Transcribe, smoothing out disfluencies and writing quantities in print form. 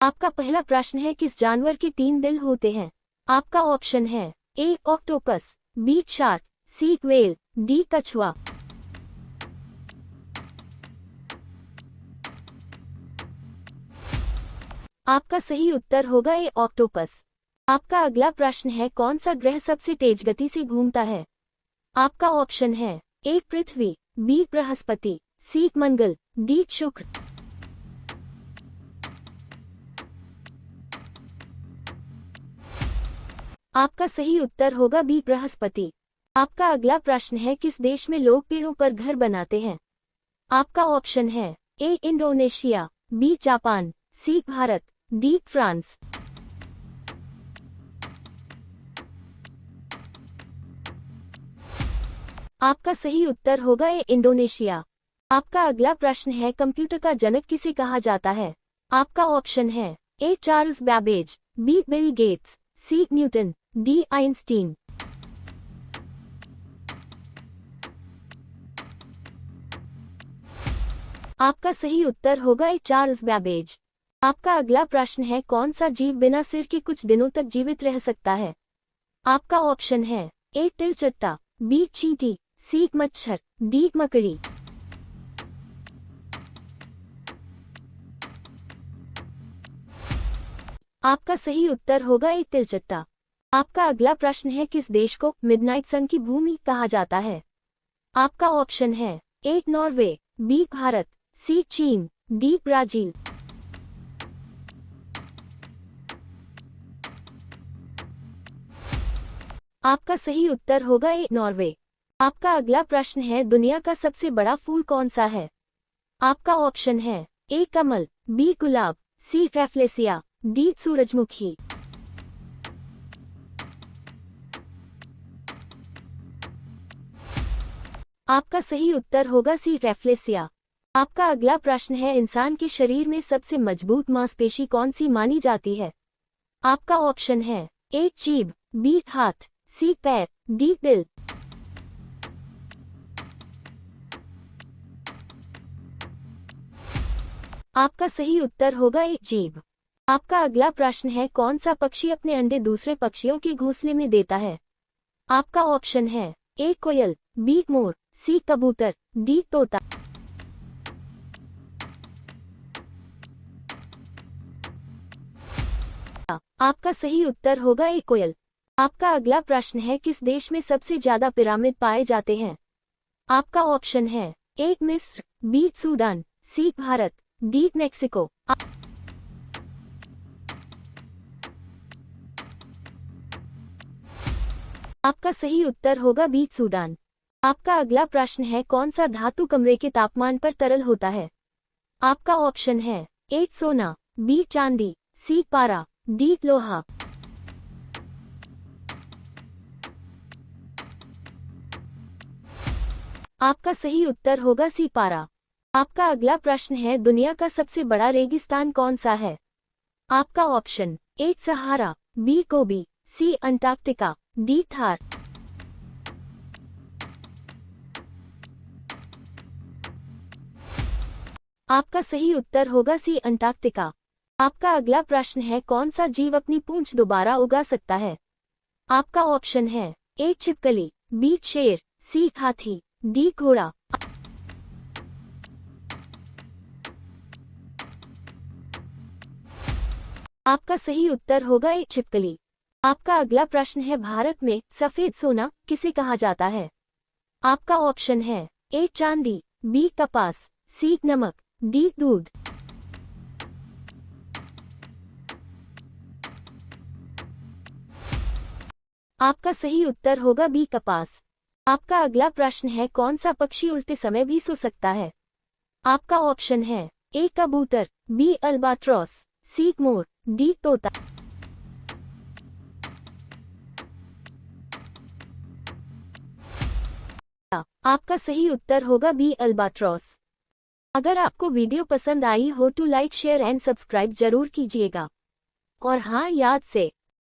आपका पहला प्रश्न है, किस जानवर के 3 दिल होते हैं? आपका ऑप्शन है ए ऑक्टोपस, बी शार्क, सी व्हेल, डी कछुआ। आपका सही उत्तर होगा ए ऑक्टोपस। आपका अगला प्रश्न है, कौन सा ग्रह सबसे तेज गति से घूमता है? आपका ऑप्शन है ए पृथ्वी, बी बृहस्पति, सी मंगल, डी शुक्र। आपका सही उत्तर होगा बी बृहस्पति। आपका अगला प्रश्न है, किस देश में लोग पेड़ों पर घर बनाते हैं? आपका ऑप्शन है ए इंडोनेशिया, बी जापान, सी भारत, डी फ्रांस। आपका सही उत्तर होगा ए इंडोनेशिया। आपका अगला प्रश्न है, कंप्यूटर का जनक किसे कहा जाता है? आपका ऑप्शन है A Charles Babbage, B Bill Gates, C Newton, D Einstein. आपका सही उत्तर होगा ए चार्ल्स बैबेज। आपका अगला प्रश्न है, कौन सा जीव बिना सिर के कुछ दिनों तक जीवित रह सकता है? आपका ऑप्शन है ए तिलचट्टा, बी चींटी, सी मच्छर, डी मकड़ी। आपका सही उत्तर होगा ए तिलचट्टा। आपका अगला प्रश्न है, किस देश को मिडनाइट सन की भूमि कहा जाता है? आपका ऑप्शन है ए नॉर्वे, बी भारत, सी चीन, डी ब्राजील। आपका सही उत्तर होगा ए नॉर्वे। आपका अगला प्रश्न है, दुनिया का सबसे बड़ा फूल कौन सा है? आपका ऑप्शन है ए कमल, बी गुलाब, सी रैफ्लेसिया, डी सूरजमुखी। आपका सही उत्तर होगा सी रैफ्लेसिया। आपका अगला प्रश्न है, इंसान के शरीर में सबसे मजबूत मांसपेशी कौन सी मानी जाती है? आपका ऑप्शन है ए जीभ, बी हाथ, सी पैर, डी दिल। आपका सही उत्तर होगा ए जीभ। आपका अगला प्रश्न है, कौन सा पक्षी अपने अंडे दूसरे पक्षियों के घोंसले में देता है? आपका ऑप्शन है ए कोयल, बी मोर, सी कबूतर, डी तोता। आपका सही उत्तर होगा ए कोयल। आपका अगला प्रश्न है, किस देश में सबसे ज्यादा पिरामिड पाए जाते हैं? आपका ऑप्शन है ए मिस्र, बी सूडान, सी भारत, डी मेक्सिको। आपका सही उत्तर होगा बी सूडान। आपका अगला प्रश्न है, कौन सा धातु कमरे के तापमान पर तरल होता है? आपका ऑप्शन है ए सोना, बी चांदी, सी पारा, डी लोहा। आपका सही उत्तर होगा सी पारा। आपका अगला प्रश्न है, दुनिया का सबसे बड़ा रेगिस्तान कौन सा है? आपका option A Sahara, B Gobi, C Antarctica, D Thar. आपका सही उत्तर होगा सी अंटार्कटिका। आपका अगला प्रश्न है, कौन सा जीव अपनी पूंछ दोबारा उगा सकता है? आपका ऑप्शन है ए छिपकली, बी शेर, सी हाथी, डी घोड़ा। आपका सही उत्तर होगा ए छिपकली। आपका अगला प्रश्न है, भारत में सफेद सोना किसे कहा जाता है? आपका ऑप्शन है ए चांदी, बी कपास, सी नमक, डी दूध। आपका सही उत्तर होगा बी कपास। आपका अगला प्रश्न है, कौन सा पक्षी उड़ते समय भी सो सकता है? आपका ऑप्शन है ए कबूतर, बी अल्बाट्रॉस, सी मोर, डी तोता। आपका सही उत्तर होगा बी अल्बाट्रॉस। अगर आपको वीडियो पसंद आई हो तो लाइक, शेयर एंड सब्सक्राइब जरूर कीजिएगा। और हाँ, याद से